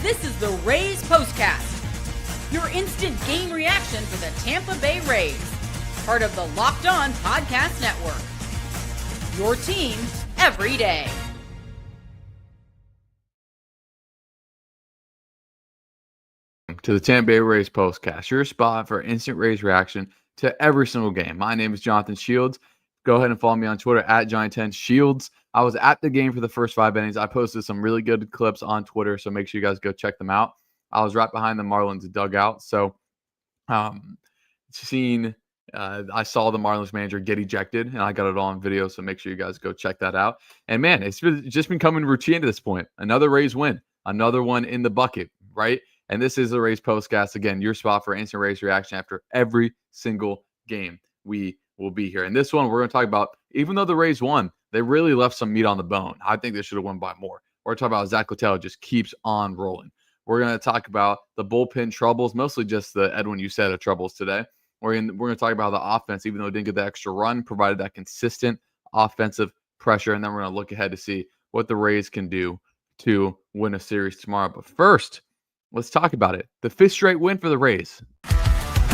This is the Rays POSTCAST, your instant game reaction for the Tampa Bay Rays, part of the Locked On Podcast Network. Your team every day. To the Tampa Bay Rays POSTCAST, your spot for instant Rays reaction to every single game. My name is Jonathan Shields. Go ahead and follow me on Twitter at Giant10Shields. I was at the game for the first 5 innings. I posted some really good clips on Twitter, so make sure you guys go check them out. I was right behind the Marlins dugout, so I saw the Marlins manager get ejected, and I got it all on video, so make sure you guys go check that out. And man, it's just been coming routine to this point. Another Rays win, another one in the bucket, right? And this is the Rays POSTCAST. Again, your spot for instant Rays reaction after every single game. We will be here. And this one, we're going to talk about, even though the Rays won, they really left some meat on the bone. I think they should have won by more. We're talking about Zack Littell just keeps on rolling. We're going to talk about the bullpen troubles, mostly just the Edwin Uceta troubles today. We're going to talk about the offense, even though it didn't get the extra run, provided that consistent offensive pressure. And then we're going to look ahead to see what the Rays can do to win a series tomorrow. But first, let's talk about it. The 5th straight win for the Rays.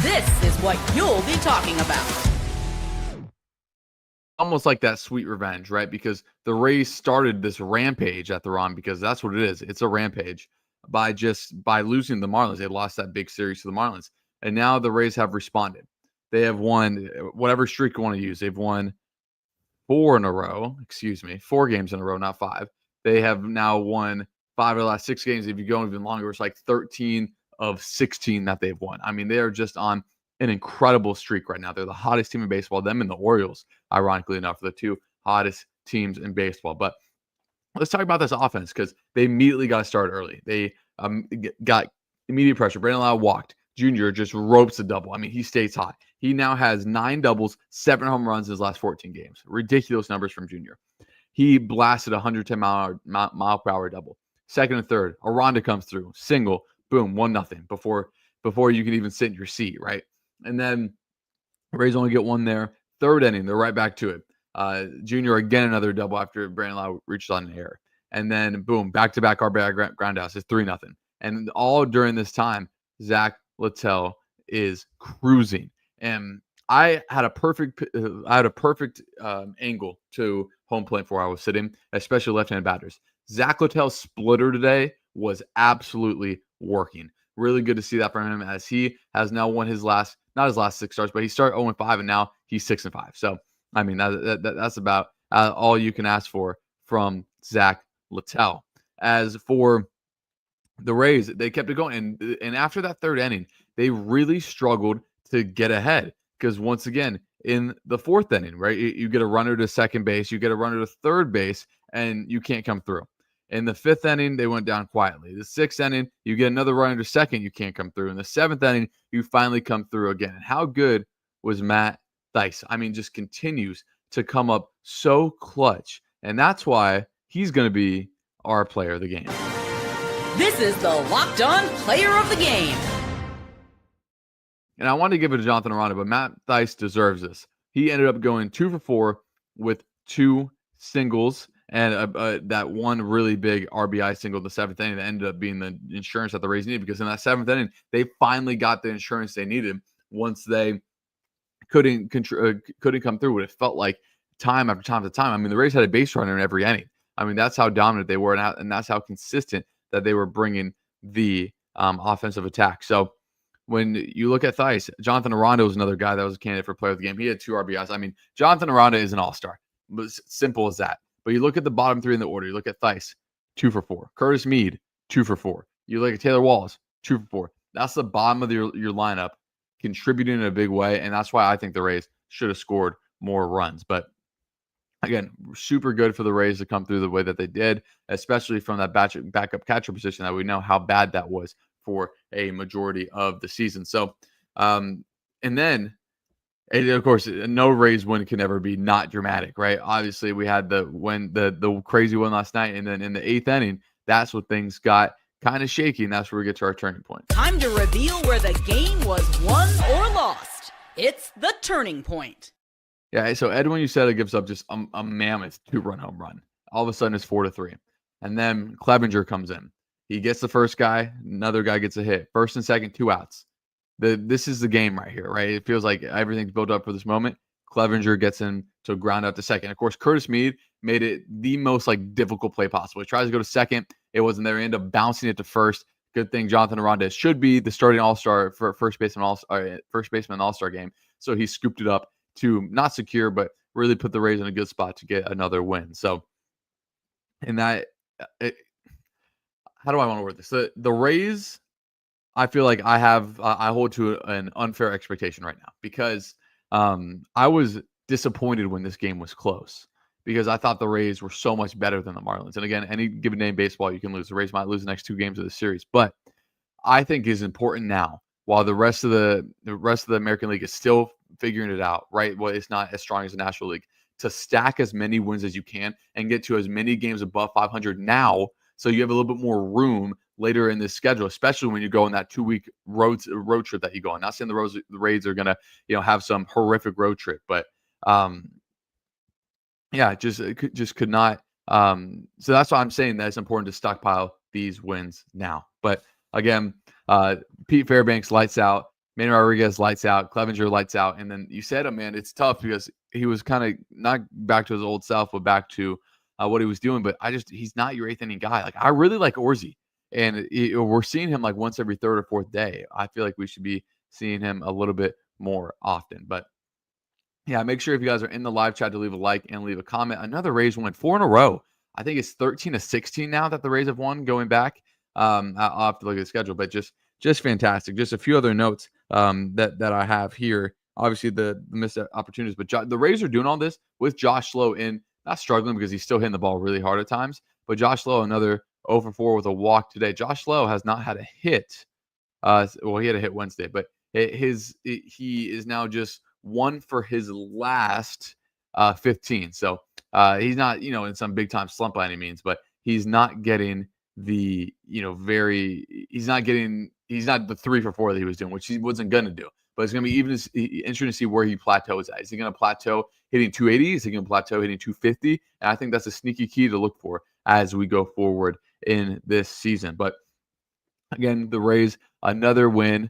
This is what you'll be talking about. Almost like that sweet revenge, right? Because the Rays started this rampage at the run, because that's what it is. It's a rampage by losing the Marlins. They lost that big series to the Marlins. And now the Rays have responded. They have won whatever streak you want to use. They've won 4 games in a row, not 5. They have now won 5 of the last 6 games. If you go even longer, it's like 13 of 16 that they've won. I mean, they are just on an incredible streak right now. They're the hottest team in baseball. Them and the Orioles, ironically enough, are the 2 hottest teams in baseball. But let's talk about this offense, because they immediately got started early. They got immediate pressure. Brandon Lowe walked. Junior just ropes the double. I mean, he stays hot. He now has 9 doubles, 7 home runs in his last 14 games. Ridiculous numbers from Junior. He blasted a 110 mile per hour double. Second and third, Aranda comes through. Single, boom, 1-0 before you can even sit in your seat, right? And then Rays only get 1 there. 3rd inning, they're right back to it. Junior again, another double after Brandon Lowe reached on an error. And then boom, back-to-back RBI groundouts. It's 3-0. And all during this time, Zack Littell is cruising. And I had a perfect angle to home plate where I was sitting, especially left-handed batters. Zack Littell's splitter today was absolutely working. Really good to see that from him, as he has now won not his last 6 starts, but he started 0-5, and now he's 6-5. So, I mean, that's about all you can ask for from Zack Littell. As for the Rays, they kept it going. And after that 3rd inning, they really struggled to get ahead, because once again, in the 4th inning, right, you get a runner to second base, you get a runner to third base, and you can't come through. In the 5th inning, they went down quietly. The 6th inning, you get another runner to second, you can't come through. In the 7th inning, you finally come through again. And how good was Matt Thaiss? I mean, just continues to come up so clutch. And that's why he's going to be our player of the game. This is the Locked On Player of the Game. And I wanted to give it to Jonathan Aranda, but Matt Thaiss deserves this. He ended up going 2 for 4 with 2 singles and that one really big RBI single in the 7th inning that ended up being the insurance that the Rays needed, because in that 7th inning, they finally got the insurance they needed once they couldn't come through what it felt like time after time after time. I mean, the Rays had a base runner in every inning. I mean, that's how dominant they were, and that's how consistent that they were bringing the offensive attack. So when you look at Thaiss, Jonathan Aranda was another guy that was a candidate for player of the game. He had 2 RBIs. I mean, Jonathan Aranda is an all-star. But simple as that. But you look at the bottom 3 in the order. You look at Thaiss, 2 for 4. Curtis Mead, 2 for 4. You look at Taylor Walls, 2 for 4. That's the bottom of your lineup, contributing in a big way, and that's why I think the Rays should have scored more runs. But again, super good for the Rays to come through the way that they did, especially from that backup catcher position that we know how bad that was for a majority of the season. So, and then, and of course, no Rays win can ever be not dramatic, right? Obviously, we had the crazy one last night, and then in the 8th inning, that's what things got kind of shaky, and that's where we get to our turning point. Time to reveal where the game was won or lost. It's the turning point. Yeah, so Edwin Uceta gives up just a mammoth 2-run home run. All of a sudden, it's 4-3. And then Clevenger comes in. He gets the first guy, another guy gets a hit. First and second, 2 outs. This is the game right here, right? It feels like everything's built up for this moment. Clevenger gets him to ground out to second. Of course, Curtis Mead made it the most difficult play possible. He tries to go to second. It wasn't there. He ended up bouncing it to first. Good thing Jonathan Aranda should be the starting all-star for first baseman all-star game. So he scooped it up to not secure, but really put the Rays in a good spot to get another win. So in that, how do I want to word this? The Rays, I feel like I hold to an unfair expectation right now because I was disappointed when this game was close because I thought the Rays were so much better than the Marlins. And again, any given day in baseball, you can lose. The Rays might lose the next 2 games of the series, but I think is important now while the rest of the American League is still figuring it out, right? Well, it's not as strong as the National League, to stack as many wins as you can and get to as many games above 500 now, so you have a little bit more room later in this schedule, especially when you go on that 2-week road trip that you go on. Not saying the Rays are gonna have some horrific road trip, but just could not. So that's why I'm saying that it's important to stockpile these wins now. But again, Pete Fairbanks lights out, Manny Rodriguez lights out, Clevenger lights out, and then you said, man, it's tough because he was kind of not back to his old self, but back to what he was doing. But he's not your 8th inning guy. I really like Orzi, and we're seeing him once every 3rd or 4th day. I feel like we should be seeing him a little bit more often. But yeah, make sure if you guys are in the live chat to leave a like and leave a comment. Another Rays win 4 in a row. I think it's 13-16 now that the Rays have won going back. I'll have to look at the schedule, but just fantastic. Just a few other notes that I have here. Obviously, the missed opportunities, but the Rays are doing all this with Josh Lowe not struggling because he's still hitting the ball really hard at times. But Josh Lowe, another 0 for 4 with a walk today. Josh Lowe has not had a hit. He had a hit Wednesday, but he is now just 1 for his last 15. So he's not in some big time slump by any means, but he's not getting the he's not the 3 for 4 that he was doing, which he wasn't gonna do. But it's gonna be interesting to see where he plateaus at. Is he gonna plateau hitting 280? Is he gonna plateau hitting 250? And I think that's a sneaky key to look for as we go forward in this season. But again, the Rays, another win.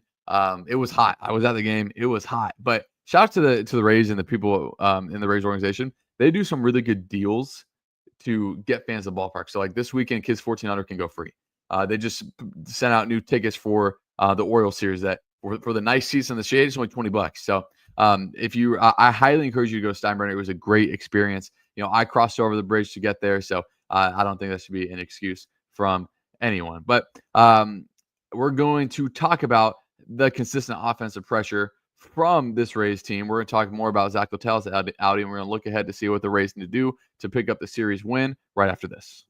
It was hot. I was at the game. It was hot. But shout out to the Rays and the people in the Rays organization. They do some really good deals to get fans to the ballpark. So this weekend, kids 14 under can go free. They just sent out new tickets for the Orioles series that for the nice seats in the shade. It's only $20. So I highly encourage you to go to Steinbrenner. It was a great experience. I crossed over the bridge to get there. So I don't think that should be an excuse from anyone. But we're going to talk about the consistent offensive pressure from this Rays team. We're going to talk more about Zack Littell's outing, and we're going to look ahead to see what the Rays need to do to pick up the series win right after this.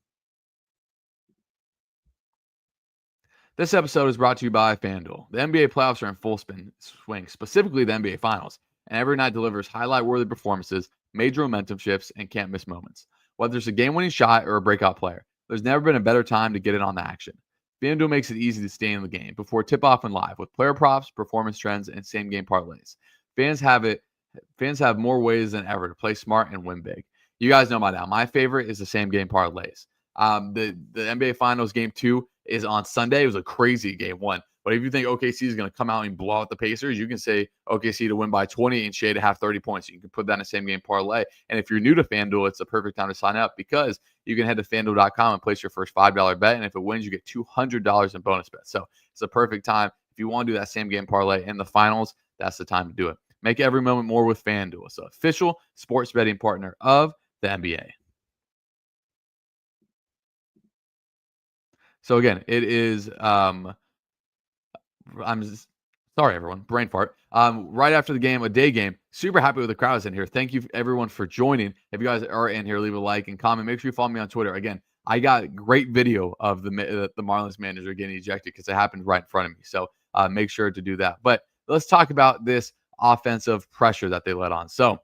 This episode is brought to you by FanDuel. The NBA playoffs are in full swing, specifically the NBA Finals, and every night delivers highlight-worthy performances, major momentum shifts, and can't-miss moments. Whether it's a game-winning shot or a breakout player, there's never been a better time to get in on the action. FanDuel makes it easy to stay in the game before tip-off and live with player props, performance trends, and same-game parlays. Fans have more ways than ever to play smart and win big. You guys know by now, my favorite is the same-game parlays. The NBA Finals Game 2 is on Sunday. It was a crazy Game 1. But if you think OKC is going to come out and blow out the Pacers, you can say OKC to win by 20 and Shea to have 30 points. You can put that in a same-game parlay. And if you're new to FanDuel, it's the perfect time to sign up because you can head to FanDuel.com and place your first $5 bet. And if it wins, you get $200 in bonus bets. So it's the perfect time. If you want to do that same-game parlay in the finals, that's the time to do it. Make every moment more with FanDuel. It's the official sports betting partner of the NBA. So again, it is sorry, everyone. Brain fart. Right after the game, a day game. Super happy with the crowds in here. Thank you, everyone, for joining. If you guys are in here, leave a like and comment. Make sure you follow me on Twitter. Again, I got great video of the Marlins manager getting ejected because it happened right in front of me. So make sure to do that. But let's talk about this offensive pressure that they let on. So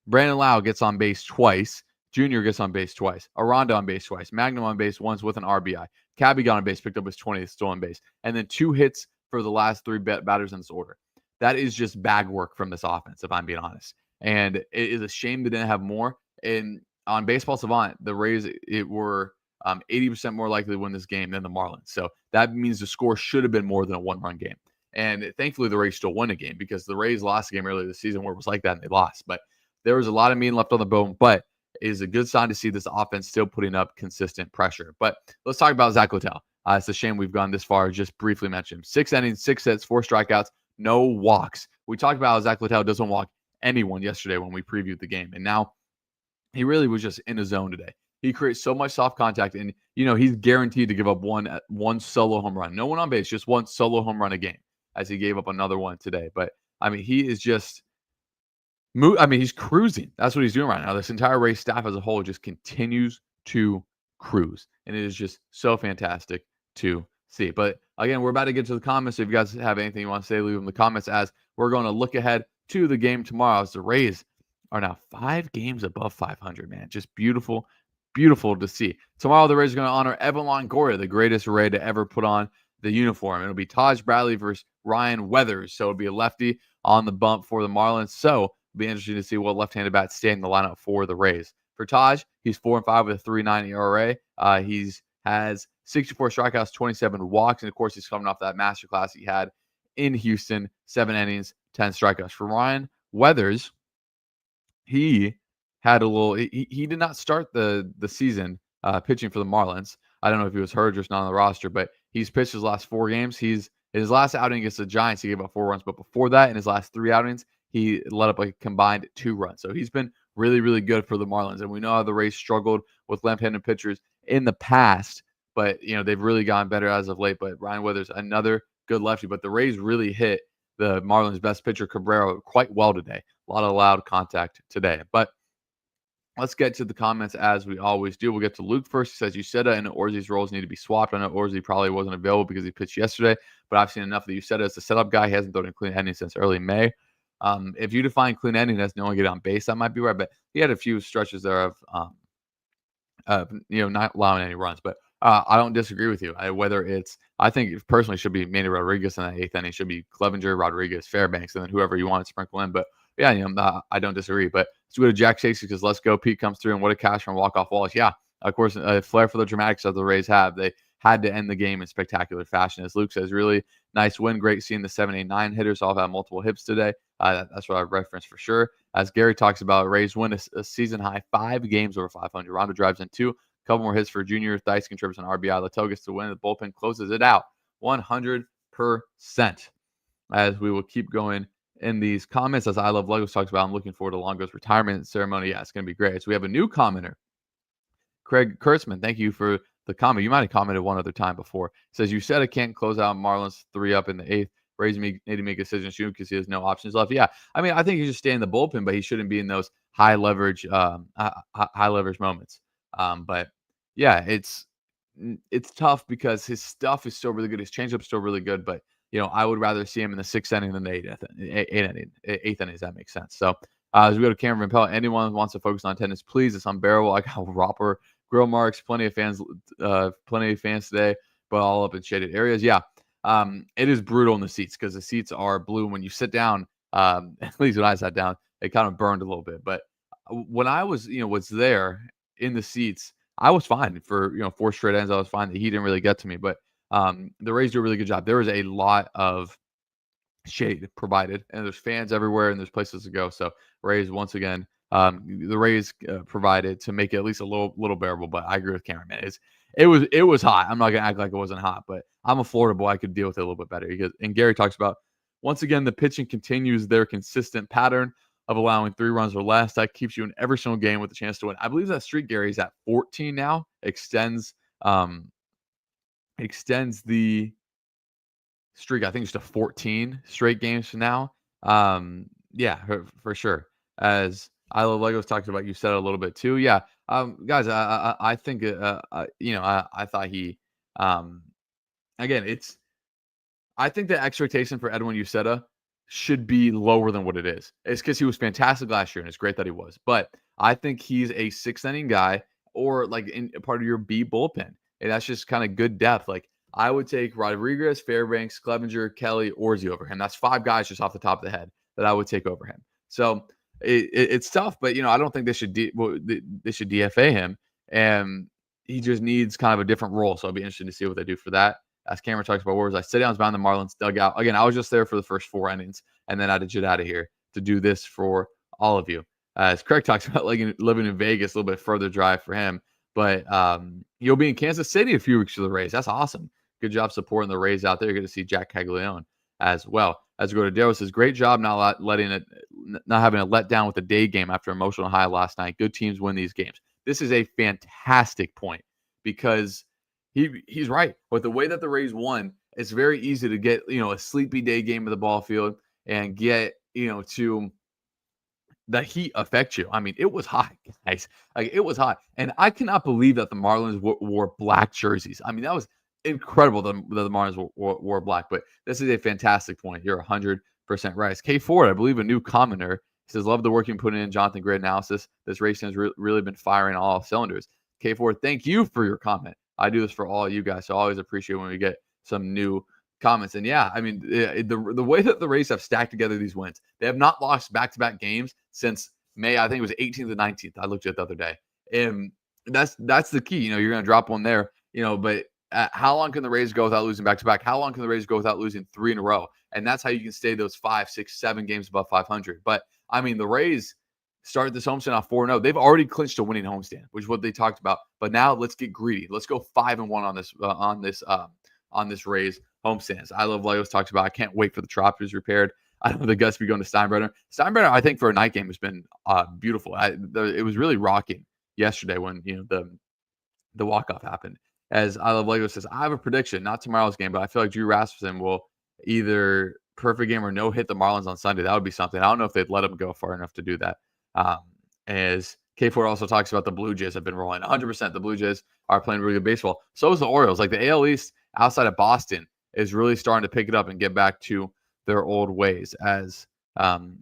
Brandon Lau gets on base twice. Junior gets on base twice. Aranda on base twice. Magnum on base once with an RBI. Cabby got on base, picked up his 20th stolen base. And then 2 hits for the last 3 batters in this order. That is just bag work from this offense, if I'm being honest. And it is a shame they didn't have more. And on Baseball Savant, the Rays were 80% more likely to win this game than the Marlins. So that means the score should have been more than a 1-run game. And thankfully, the Rays still won a game because the Rays lost a game earlier this season where it was like that and they lost. But there was a lot of meat left on the bone. But it is a good sign to see this offense still putting up consistent pressure. But let's talk about Zack Littell. It's a shame we've gone this far. Just briefly mention him. 6 innings, 6 hits, 4 strikeouts, no walks. We talked about how Zack Littell doesn't walk anyone yesterday when we previewed the game. And now he really was just in a zone today. He creates so much soft contact, and he's guaranteed to give up one solo home run. No one on base, just one solo home run a game, as he gave up another one today. But I mean, he is just he's cruising. That's what he's doing right now. This entire Rays staff as a whole just continues to cruise, and it is just so fantastic to see. But again, we're about to get to the comments. So if you guys have anything you want to say, leave them in the comments, as we're going to look ahead to the game tomorrow, as the Rays are now 5 games above 500, man. Just beautiful, beautiful to see. Tomorrow, the Rays are going to honor Evan Longoria, the greatest Ray to ever put on the uniform. It'll be Taj Bradley versus Ryan Weathers. So it'll be a lefty on the bump for the Marlins. So it'll be interesting to see what left-handed bats stay in the lineup for the Rays. For Taj, he's 4-5 with a 3.9 ERA. He's has 64 strikeouts, 27 walks, and of course, he's coming off that masterclass he had in Houston, 7 innings, 10 strikeouts. For Ryan Weathers, he had a little. He did not start the season pitching for the Marlins. I don't know if he was hurt or just not on the roster, but he's pitched his last 4 games. His last outing against the Giants, he gave up 4 runs, but before that, in his last 3 outings, he let up a combined 2 runs. So he's been really, really good for the Marlins. And we know how the Rays struggled with left-handed pitchers in the past, but they've really gotten better as of late. But Ryan Weathers, another good lefty, but the Rays really hit the Marlins' best pitcher, Cabrera, quite well today. A lot of loud contact today. But let's get to the comments as we always do. We'll get to Luke first. He says, Uceta and Orzi's roles need to be swapped. I know Orzi probably wasn't available because he pitched yesterday, but I've seen enough that Uceta is the setup guy. He hasn't thrown a clean inning since early May. If you define clean inning as no one get on base, that might be right, but he had a few stretches there of not allowing any runs. But I don't disagree with you. I think it personally should be Manny Rodriguez in that 8th inning. It should be Clevenger, Rodriguez, Fairbanks, and then whoever you want to sprinkle in. But yeah, I don't disagree. But let's go to Jack Shakespeare because let's go. Pete comes through, and what a cash from walk-off Wallace. Yeah, of course, a flair for the dramatics that the Rays have. They had to end the game in spectacular fashion. As Luke says, really nice win. Great seeing the 7, 8, 9 hitters all have multiple hits today. That's what I've referenced for sure. As Gary talks about, Rays win a season-high 5 games over 500. Aranda drives in 2. Couple more hits for Junior. Thaiss contributes an RBI. Littell gets to win. The bullpen closes it out 100%. As we will keep going in these comments, as I Love Legos talks about, I'm looking forward to Longo's retirement ceremony. Yeah, it's going to be great. So we have a new commenter, Craig Kurtzman. Thank you for the comment. You might have commented one other time before. It says, you said it can't close out Marlins 3 up in the 8th. Rays need to make a decision soon because he has no options left. Yeah, I mean, I think he should stay in the bullpen, but he shouldn't be in those high leverage moments. But yeah, it's tough because his stuff is still really good. His changeup is still really good, but I would rather see him in the 6th inning than the 8th inning. Does that make sense? So as we go to Cameron Van Pelt, anyone who wants to focus on attendance, please. It's unbearable. I got Roper grill marks, plenty of fans today, but all up in shaded areas. Yeah, it is brutal in the seats because the seats are blue. When you sit down, at least when I sat down, it kind of burned a little bit. But when I was there in the seats, I was fine for 4 straight ends. I was fine. The heat didn't really get to me, but the Rays do a really good job. There was a lot of shade provided, and there's fans everywhere, and there's places to go. So Rays once again, the Rays provided to make it at least a little bearable. But I agree with Cameron, man. It was hot. I'm not gonna act like it wasn't hot, but I'm a Florida boy. I could deal with it a little bit better. And Gary talks about once again the pitching continues their consistent pattern of allowing 3 runs or less. That keeps you in every single game with a chance to win. I believe that streak, Gary, is at 14 now. Extends the streak, I think, just to 14 straight games from now. Yeah, for sure. As I Love Legos talked about, you said it a little bit too. Yeah, guys, I think I thought he again, I think the expectation for Edwin Uceta should be lower than what it is. It's because he was fantastic last year, and it's great that he was. But I think he's a 6th inning guy, or like in part of your B bullpen, and that's just kind of good depth. Like I would take Rodriguez, Fairbanks, Clevenger, Kelly, Orzi over him. That's 5 guys just off the top of the head that I would take over him. So it's tough, but I don't think they should DFA him. And he just needs kind of a different role. So I'll be interested to see what they do for that. As Cameron talks about Warriors, I sit down behind the Marlins dugout. Again, I was just there for the first 4 innings, and then I had to jet out of here to do this for all of you. As Craig talks about living in Vegas, a little bit further drive for him. But you'll be in Kansas City a few weeks for the Rays. That's awesome. Good job supporting the Rays out there. You're going to see Jack Caglione as well. As we go to Daryl, says, great job not having a letdown with the day game after emotional high last night. Good teams win these games. This is a fantastic point because he's right. But the way that the Rays won, it's very easy to get, a sleepy day game of the ball field and get, to the heat affect you. I mean, it was hot, guys. Like, it was hot. And I cannot believe that the Marlins wore black jerseys. I mean, that was incredible that the Marlins wore black. But this is a fantastic point. You're 100% right. K Ford, I believe, a new commenter, says, love the work you put in Jonathan Grid analysis. This race has really been firing all cylinders. K Ford, thank you for your comment. I do this for all you guys, so I always appreciate when we get some new comments. And yeah, I mean, the way that the Rays have stacked together these wins, they have not lost back-to-back games since May. I think it was 18th and 19th. I looked at it the other day, and that's the key. You're going to drop one there. But how long can the Rays go without losing back-to-back? How long can the Rays go without losing 3 in a row? And that's how you can stay those 5, 6, 7 games above 500. But I mean, the Rays started this homestand off 4-0. They've already clinched a winning homestand, which is what they talked about. But now let's get greedy. Let's go 5-1 on this Rays homestands. I Love Legos talks about, I can't wait for the Tropicals repaired. I know the Gus be going to Steinbrenner. Steinbrenner, I think, for a night game has been beautiful. It was really rocking yesterday when the walk-off happened. As I Love Legos says, I have a prediction, not tomorrow's game, but I feel like Drew Rasmussen will either perfect game or no hit the Marlins on Sunday. That would be something. I don't know if they'd let him go far enough to do that. As K4 also talks about, the Blue Jays have been rolling 100%. The Blue Jays are playing really good baseball. So is the Orioles. Like, the AL East outside of Boston is really starting to pick it up and get back to their old ways. As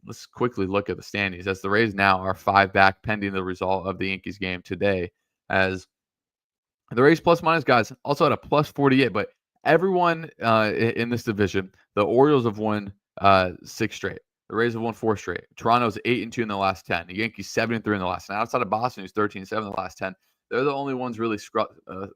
let's quickly look at the standings. As the Rays now are 5 back pending the result of the Yankees game today. As the Rays plus minus guys also at a plus 48, but everyone in this division, the Orioles have won 6 straight. The Rays have won 4 straight. Toronto's 8-2 in the last 10. The Yankees 7-3 in the last 10. Outside of Boston, who's 13-7 in the last 10, they're the only ones really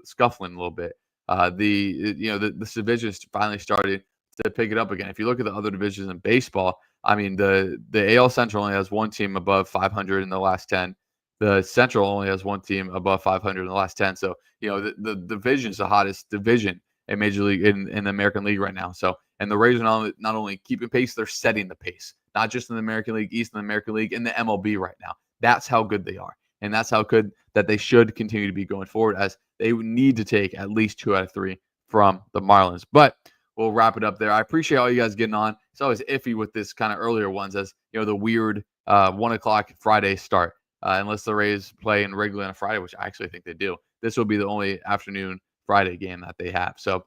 scuffling a little bit. The divisions finally started to pick it up again. If you look at the other divisions in baseball, I mean, the AL Central only has 1 team above 500 in the last 10. The Central only has 1 team above 500 in the last 10. So, the division is the hottest division in Major League in the American League right now. So, and the Rays are not only keeping pace, they're setting the pace, not just in the American League East and the American League, in the MLB right now. That's how good they are. And that's how good that they should continue to be going forward, as they need to take at least 2 out of 3 from the Marlins. But we'll wrap it up there. I appreciate all you guys getting on. It's always iffy with this kind of earlier ones, as the weird 1 o'clock Friday start. Unless the Rays play in regularly on a Friday, which I actually think they do. This will be the only afternoon Friday game that they have. So,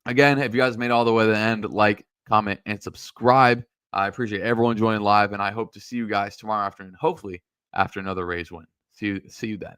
again, if you guys made it all the way to the end, like, comment, and subscribe. I appreciate everyone joining live, and I hope to see you guys tomorrow afternoon, hopefully after another Rays win. See you then.